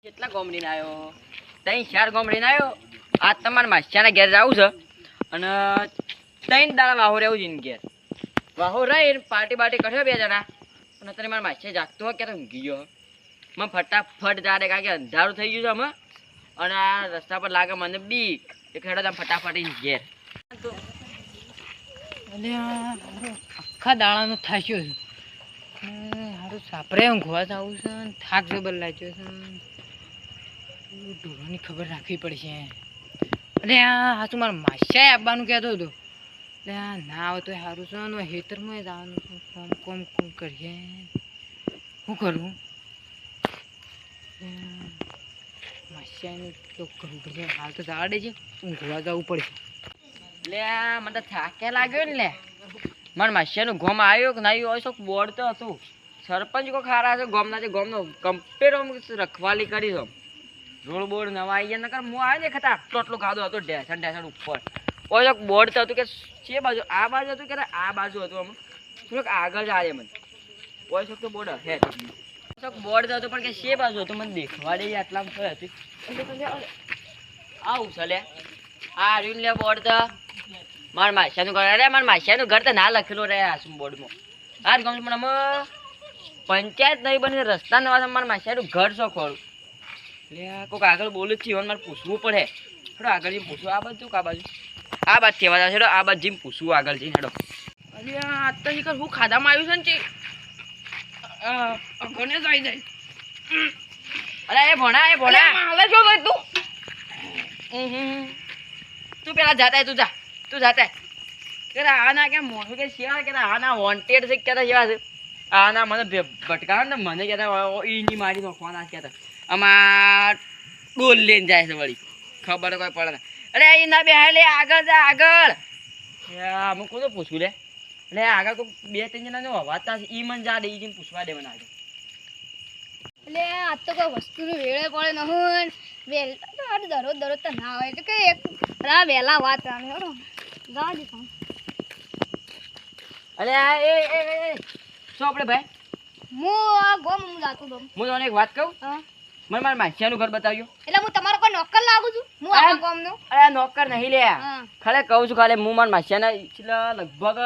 કેટલા ગોમડીને આવ્યો? 3-4 ગોમડીને આવ્યો. આ તમારા માસ્યાના ઘેર જવું છે અને 3 દાડા વાહો રહેવું છે ઘેર. વાહો રહી પાર્ટી બાર્ટી કર્યો 2 જણા અને અત્યારે મારા માસ્યા જાગતો હોય ક્યારે ઊંઘી ગયો. મને ફટાફટ જા દે કારણ કે અંધારું થઈ ગયું છે અમે અને આ રસ્તા પર લાગે મને બીક. એક હેડો તમે ફટાફટ ઘેર. આખા દાડાનો થાક્યો છે. સારું સાપરે ઊંઘવા જવું છે ને થાક જબર લાગ્યો છે. ઢોરોની ખબર રાખવી પડશે. અરે આ તું મારા માસ્યાએ આવવાનું કહેતો હતો. એટલે ના આવે તો સારું છે ને હેતરમાં જવાનું છે. કોમ કરીએ શું કરવું? માસ્યાને તો કરવું પડશે. હાલ તો જવા દેજે, ઊંઘવા જવું પડશે. એટલે મને તો થાકે લાગ્યો ને લે. મારા માસ્યાનું ગોમ આવ્યો કે નહીં હોય શું બોર્ડ તો હતું. સરપંચ કોઈ ખારા છે ગોમના છે. ગોમનો કમ્પ્લેટ રખવાલી કરી દો. રોડ બોર્ડ નવા આવી ગયા નકર હું આવે ને ખતા આટલું ખાધું હતું ઢેસણ ઉપર. કોઈ બોર્ડ તો હતું કે છે બાજુ આ બાજુ હતું કે આ બાજુ હતું. અમે થોડુંક આગળ જ આવે મને કોઈ શોખ તો બોર્ડ હે બોર્ડ હતું પણ કે છે બાજુ હતું મને દેખવા દે આટલામાં થયું હતું. આવું છે લે આ રહ્યું લે બોર્ડ તો મારા માસ્યાનું ઘર. અરે મારા માસ્યાનું ઘર તો ના લખેલું રહે આ બોર્ડમાં. આ ગમ પણ અમે પંચાયત નહીં બની રસ્તા નવા મારા માસ્યાનું ઘર શું ખોલું એટલે કોઈક આગળ બોલું જ છે મારે પૂછવું પડે. હેડો આગળ જઈને પૂછવું આ બાજુ આ બાજુ આ બાજુ કહેવા જશે. હેડો આ બાજુ જઈને પૂછવું આગળ જઈને. હેડો અરે આ તો શીખર હું ખાધામાં આવ્યું છે ને કોને આવી જાય. અરે એ ભણા હાલે શું કર તું પેલા જાતા તું જાતા કે આ ના કે મોઢું કે શિયા કે આ ના વોન્ટેડ છે કે જેવા છે. આ ના મને ભટકાવે ને મને કહેતા ઈની મારી નોખવાના કહેતા આમાં ડોલ લઈને જાય છે વળી ખબર કોઈ પડે ને. અરે એ ના બે લે આગળ જા આગળ. અમુક કોને પૂછવું લે એટલે આગળ કોઈ 2-3 જણા હવાતા છે ઈ મને જા દે ઈ પૂછવા દે મને આગળ. એટલે આ તો કોઈ વસ્તુનું વેળે પડે નહું દરરોજ તો ના હોય એટલે કે એક વહેલા વાત રામે હો જા દે. અરે એ શું આપણે ભાઈ હું આ ગોમ હું જાતો તો હું તને એક વાત કહું. હા મને મારા માસ્યાનું ઘર બતાવ્યો. એટલે હું તમારો કોઈ નોકર લાગુ છું હું આ ગોમનો. અરે નોકર નહીં લે હા ખાલે કહું છું ખાલે હું મારા માસ્યાના લગભગ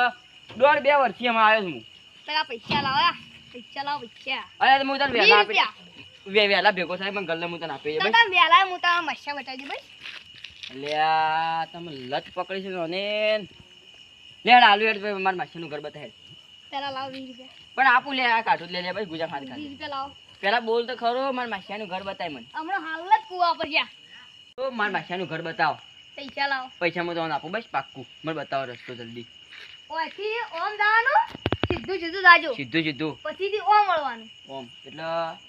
1.5-2 વર્ષથી એમાં આવ્યો છું. પેલા પૈસા લાવ પૈસા. અરે હું તને વહેલા આપી વહેલા ભેગો થાય પણ ગલ્લે હું તને આપી તો તમે વેલા હું તમારા મસ્યા બતાવી દે ભાઈ. લે આ તમે લત પકડી છે અને લેડ આલુ હેડ મારા માસ્યાનું ઘર બતાવે. પેલા લાવ 20 રૂપિયા પણ આપું લે આ કાઢું લે ભાઈ ગુજા ખાલી 20 રૂપિયા લાવો. પેલા બોલ તો ખરો મારા માસ્યાનું ઘર બતાય મને. હમણાં હાલ જ કુવા પર ગયા તો મારા માસ્યાનું ઘર બતાવો. પૈસા લાવો. પૈસા હું તમને આપું બસ પાક્કું. મને બતાવો રસ્તો જલ્દી. ઓયથી ઓમ જવાનું સીધું જાજો સીધું પછીથી ઓમ વળવાનું. ઓમ એટલે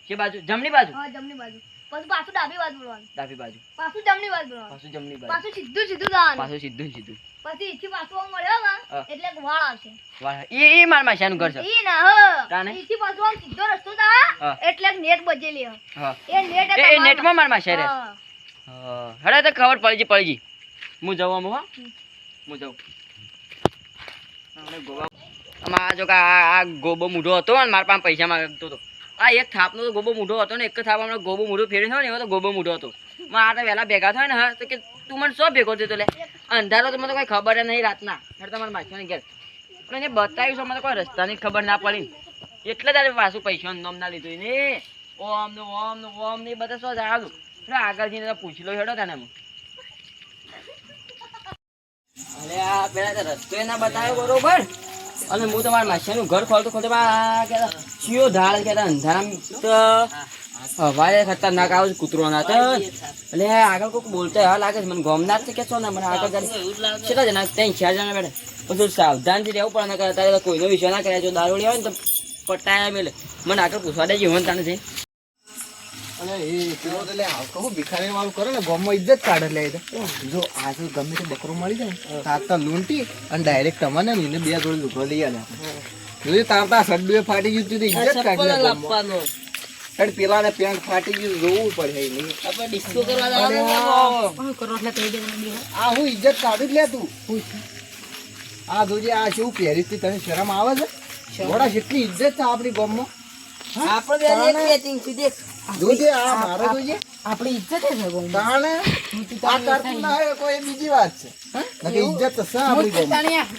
કે બાજુ જમણી બાજુ હા જમણી બાજુ પછી પાછું ડાબી બાજુ વળવાનું. ડાબી બાજુ પાછું જમણી બાજુ વળવાનું. પાછું જમણી બાજુ પાછું સીધું જવાનું. પાછું સીધું પછી ઈથી પાછું ઓમ મળ્યો ને એટલે એક વાળ આવશે. વાહ ઈ મારા માસ્યાનું ઘર છે. ઈ ના હ તાને? ઈથી પાછું આમ સીધો રસ્તો તા હા. એટલે એક નેટ બજેલી હ. હા એ નેટ એ નેટમાં મારા માસ્યા રહે. હા. હા હડે તો ખબર પડી ગઈ. હું જાઉં આમ હો હું જાઉં. આમાં જો કે આ ગોબો મૂઢો હતો ને મારા પાસે પૈસા માંગતો હતો. આ એક થાપનો તો ગોબો મૂઢો હતો ને એક થાપ હમણાં ગોબો મૂઢો ફેરી થયો ને એવો તો ગોબો મૂઢો હતો. આ તો વહેલા ભેગા થાય ને હા તો કે તું મને શું ભેગો થયો લે અંધારો તો મને કોઈ ખબર નહીં રાતના. એટલે તમારે માછવાની ઘેર પણ એને બતાવ્યું છે મને કોઈ રસ્તાની ખબર ના પડી એટલે તારે પાછું પૈસાનું નામ ના લીધું ને ઓમ ને બધા શું જાણું એટલે આગળ જઈને પૂછી લો હેડો તને હું. અરે આ પેલા તો રસ્તો ના બતાવ્યો બરોબર અને હું તમારા માસ્યાનું ઘર ખોલતો ચિયો ઢાળ કહેતા અંધારામાં તો હવાએ ખતરનાક આવે કૂતરો ના તો એટલે આગળ કોઈક બોલતો એવા લાગે છે મને ગમનાર છે કે છો ને મને આગળ કેટલા જણા 3-4 જણા બેઠા બધું સાવધાનથી રહેવું પડે ને તારે કોઈનો વિષય ના કર્યા જો દારૂડી હોય ને તો પટાયા મેલે મને આગળ પૂછવા દે જીવન તાને છે. અને એ પેલો તો લે આવ કહું ભિખારી વાળું કરે ને ગામમાં ઇજ્જત કાઢે લે જો આ તો ગમે તે બકરો મળી જાય તારતા લૂંટી અને ડાયરેક્ટ તમને ને 2 જોડી લુગડો લઈ આલે જોઈ તારતા સડ્ડુએ ફાટી ગયું તો ઇજ્જત કાઢી લાવવાનો. અરે પેલા ને પેન્ટ ફાટી ગયું જોવું પડે નહીં આપણે ડિસ્કો કરવા જવાનું કરો એટલે કહી દેવાનું. આ હું ઇજ્જત કાઢી જ લે તું આ જોજે આ શું પહેરી હતી તને શરમ આવે છે? ઘોડા જેટલી ઇજ્જત છે આપણી ગામમાં. આપણે જોજે આ મારો જોજે આપણી ઇજ્જત છે ગોમ તાણે આ કરતું ના હોય કોઈ બીજી વાત છે નકે ઇજ્જત તો છે આપણી ગોમ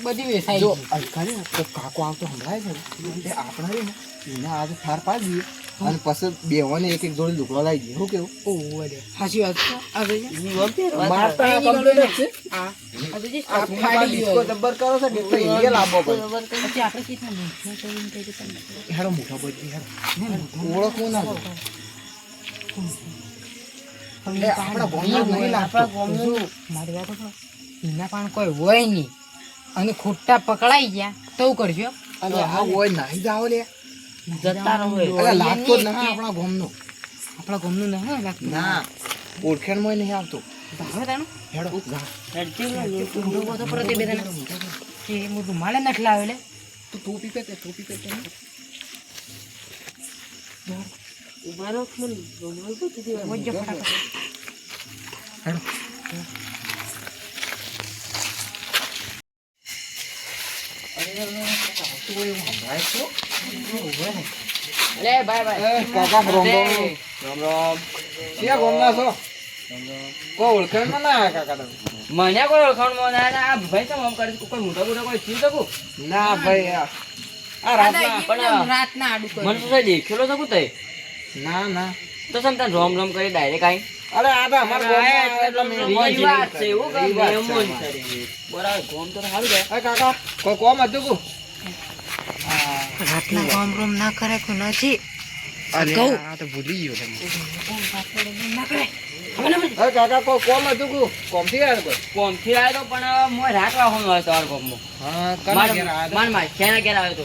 બધી વેસાઈ જો અલકારી તો કાકો આવતો સંભળાય છે ને એ આપણે રે ને એને આજે ઠાર પાડી દઈએ અને પછી બેવાને એક એક જોડી લુગડો લાવી દઈએ શું કેવું ઓહો રે હાસી વાત છે આ ભાઈ મારતા કમ્પ્લીટ છે આ જોજે આ ફાડી ડિસ્કો જબ્બર કરો છે કે તો એ લાવવો પડે પછી આપણે કેટલા મહેનત કરીને કઈ રીતે હેડો મોટા બધી હેડો ઓળખવું ના એટલે આપણા ગોમમાં નહીં લાગતો મારી વાત તો એના પણ કોઈ હોય નહીં અને ખોટા પકડાઈ ગયા તો કરજો અને આ હોય નાહી જાવ લે જતા રહો અરે લાગતો જ ના આપણા ગોમનો આપણા ગમનું ના લાગતું ના ઓળખેણમાં નહીં આવતો ભાવે તાણું હેડો જા ઊંધો બધો પર તે બેદાના કે હું રૂમાલે નથી લાવ્યો લે તું ટોપી પહેર ઉભારો મને રોમલ તો દીધી મોજ ફટાફટ હેડો અરે બાય બાય કાકા રામ રામ ક્યાં ગોમના છો કો ઓળખેણમાં ના આવ્યા કાકા તમે મને કોઈ ઓળખાણમાં ના ના આ ભાઈ તો આમ કરી કોઈ મોટા મોટા કોઈ થયું શકું ના ભાઈ આ રાતના પણ રાતના આડું કરી મને તો દેખેલો શકું તઈ ના ના તો સમ તને રોમ રોમ કરી ડાયરેક્ટ આવી અરે આ તો અમાર ગોમમાં વાત છે એવું કે મહેમાન છે બરાબર ગોમ તો સારું જાય એ કાકા કોઈ કોમ હતું કુ રાતના કામ રૂમ ના કરે કોઈ નથી અરે કહું. આ તો ભૂલી ગયો તમે ના કરે એ કાકા કોઈ કોમ હતું કુ કોમ થી આવ્યો કોઈ કોમથી આવ્યો તો પણ મોય રાત વાહવાનો આવ્યો તમારા ગોમમાં હા કના ઘેર આવ્યા માર માં ક્યાં ઘેર આવ્યો તો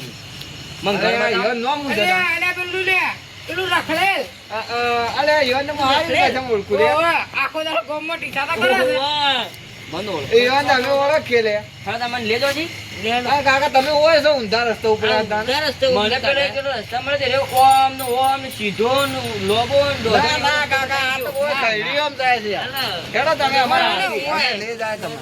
મને ઘર અરે બતાવો. યો નો મું જતા અલે પેલું લે પેલું રખડેલ અલે યો ને મારી કે જમ ઓળખું રે આખો દાડો ગામમાં ટીચાતા કરે છે ઓહો. મને ઓળખો. એ યો ને અમે ઓળખીએ લે હવે તમે લેજો જી આ કાકા તમે હોય છો ઊંધા રસ્તા ઉપર હતા ને? મને પેલો એક પેલો રસ્તા મળે છે રે ઓમ ને ઓમ ને સીધો ને લોબો ને દોઢો ના ના કાકા આ તો કોઈ થઈડી આમ જાય છે યાર. હેડો તમે અમારા હાથે લઈ જાય તમે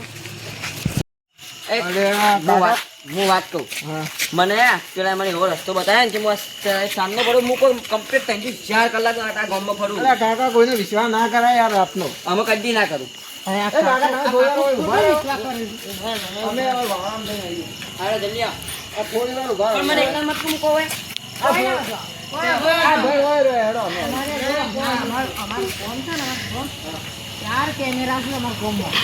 એક અરે આ કાકા હું વાત કહું હા મને પેલા મને એવો રસ્તો બતાવ્યો ને કે હું સાંજનો પડો મૂકો કમ્પ્લીટ 3-4 કલાક આ ગામમાં ફરું અરે કાકા કોઈને વિશ્વાસ ના કરાય યાર રાતનો અમે કદી ના કરું અરે આ એ કાકા ના જોયા હોય ઉભા રહો. વિશ્વાસ કરે છે. અમે હવે વાળામ થઈને આવીએ. હાલો જલ્દી આવો. આ થોડી વાર ઉભા રહો. પણ મને એકલા મત મૂકો હોય આ ભાઈ હોય રે હેડો અમે અમારું ફોન છે ને અમારું ફોન 4 કેમેરા છે અમારા ફોનમાં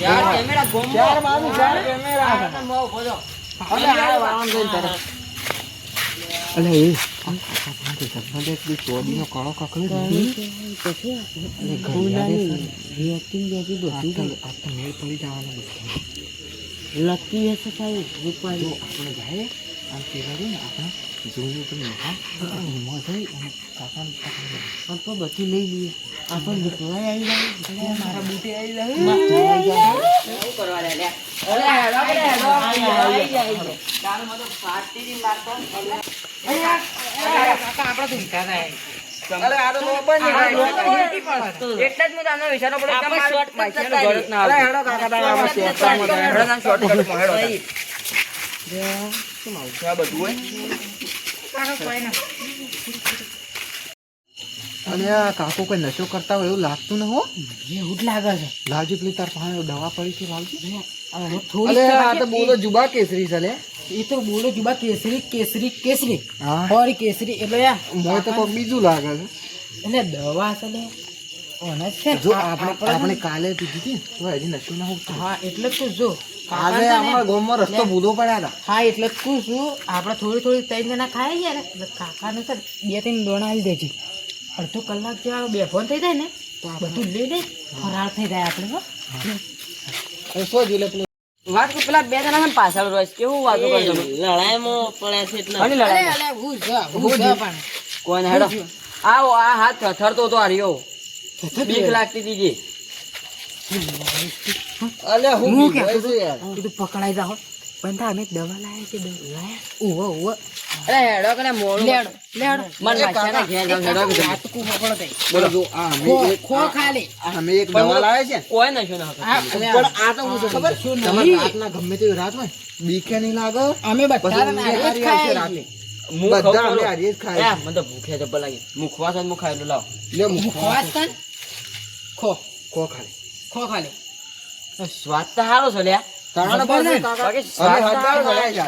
ચાર કેમેરા ગોમમાં. ચાર મારું ચાર કેમેરા આ તો મોં ખોલો. અલે આ વાળામ થઈને તરત અલે એ આ કાકા પાસે સપના એક ચોડીનો કાળો કાકડો લકી હશે સાહેબ રૂપાળી. આપણે જાય આમ પેલા ને આપણે જોયું તો નહા એમાં જઈ અને કાકાને પકડી પણ તો બધું લઈ લઈએ આપણને રૂપાળી આવી જાય મારા બુટે આવી જાય શું કરવા લે લે અરે હેડો કે હેડો આવી જાય ચાલ મને ફાટી દી મારતો કાકા આપણા તો ઊંઘતા થાય અરે આ તો બંધ એટલે જ હું તમને વિચારો પડે કે મારું પૈસાનું ઘર જ ના અરે આવે. હેડો કાકા તારે આપણે શોર્ટકટમાં જાય. હેડો ના શોર્ટકટમાં હેડો તારે. શું મારું છે આ બધું હોય કાકા કોઈ ના અને આ કાકો કોઈ નશો કરતા હોય એવું લાગતું ન હો એવું જ લાગે છે લાવજી પેલી તાર પાસે દવા પડી છે લાવજી હવે થોડી અરે આ તો બોલો જુબા કેસરી છે લે એ તો બોલો જુબા કેસરી કેસરી કેસરી હા હોરી કેસરી એટલે યાર મોય તો કોક બીજું લાગે છે એટલે દવા છે લે ઓનસ છે જો આપણે કાલે પીધી હતી તો હજી નશો ના હોતો હા એટલે જ તો જો આજે અમારા ગામમાં રસ્તો ભૂલો પડ્યા હતા હા એટલે જ કહું છું આપણે થોડી થોડી 3 જણા ખાઈ ગયા ને એટલે કાકાને સર 2-3 દોણા આવી દેજે અડધો કલાક જેવા બેફોન થઈ જાય ને તો આ બધું લઈ લે ફરાર થઈ જાય આપણે હો શું જોઈ લે પેલું વાત કે પેલા બે જણા મને પાછળ રોજ કેવું વાતો કરજો લડાઈમાં પડ્યા છે એટલે અને લડાઈ અલે હું પણ કોઈને હેડો આવો આ હાથ થરતો તો આ રહ્યો બીક લાગતી હતી જે અલે હું હું બીક કહેતો હોય છે યાર કીધું પકડાઈ જાઓ પણ તા અમે દવા લાયા છે દવા લાયા ઓહો ઓહો અરે હેડો કે મોડું લેડો લેડો મન માછાના ઘેર જાવ હેડો કે હાથ કુ પકડો તઈ બોલો જો આ અમે એક ખો ખાલી અમે એક દવા લાવ્યા છે કોઈ નશો ના હતો આ પણ આ તો હું છે ખબર શું તમારે નહીં. રાતના ગમે તેવી રાત હોય બીકે નહીં લાગે અમે બધા પછી ઊંઘે આજ જ હારી આવશે ખાઈએ રાતે. હું બધા ખાઉં અમે ખરો. આજે જ ખાય એ, મને તો ભૂખે જબર લાગી મુખવાસ જ હું ખાયેલું લાવ લે હું મુખવા ખવાસ તન ખો ખો ખાલી ખો ખાલી સ્વાદ તો સારો છે લ્યા તાણા જબર ને? કાકા બાકી અમે સ્વાદ તો હજાર સારો ખાય છે.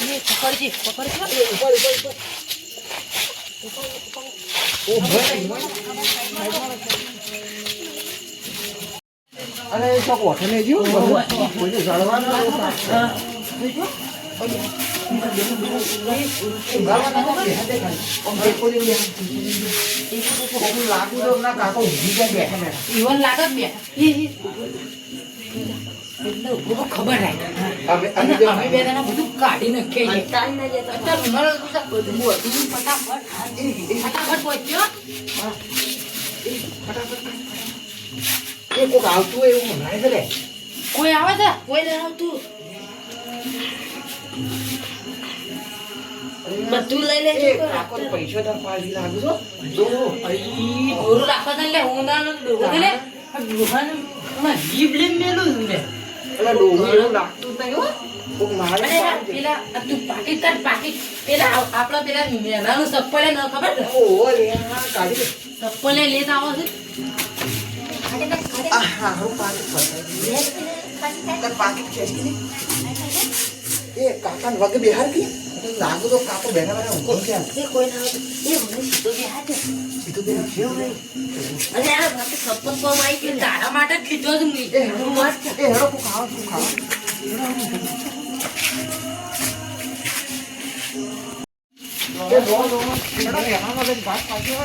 એ પકડજી પકડજી અરે એ ચોક ઓઠે ને જ્યું કોઈ જળવાનું ઈવન લાગત બે એટલે બધું ખબર રાખે અને અમે બે જણા બધું કાઢી નાખીએ છીએ. અત્યારે ઉંમર બધું હતું. ફટાફટ પહોંચ્યો. કોક આવતું હોય એવું મનાય છે લે કોઈ આવે છે કોઈ નહીં આવતું. બધું લઈ લેજો. કાકો તો પૈસો તો પાડી લાગુ છો જો ઈ દોરું રાખવા છે એટલે ઊંધાનો દોરો છે લે. આ દોરાને આમાં જીભ લઈને મેલું છે લે. પેલા ડોહું એવું લાગતું જ નહીં હો કોક મારે અરે આ પેલા આ તું પાકીટ કાઢ પાકીટ. પેલા આપણા પેલા મેનાનું ચપ્પલે ન ખબર છે ઓહો લે આ કાઢી ચપ્પલે લેતા આવો છે. આ હા હું પાકીટ ફસાઈ તાર પાકીટ ખેંચી લે એ કાકાને વગે બિહાર કે લાગુ તો કાકો બેઠા બેઠા ઊંઘો ક્યાં એ કોઈ ના આવે. એ મને સીધો બે હાથ. સીધું બેન કેવું નહીં અને આ માથે શપથ કોમ આવી કે તારા માટે જ કીધો જ મેં. એ હેડો કોક ખાવા કોક ખાવા એ હેડો હેડો હેડો વાત પાછી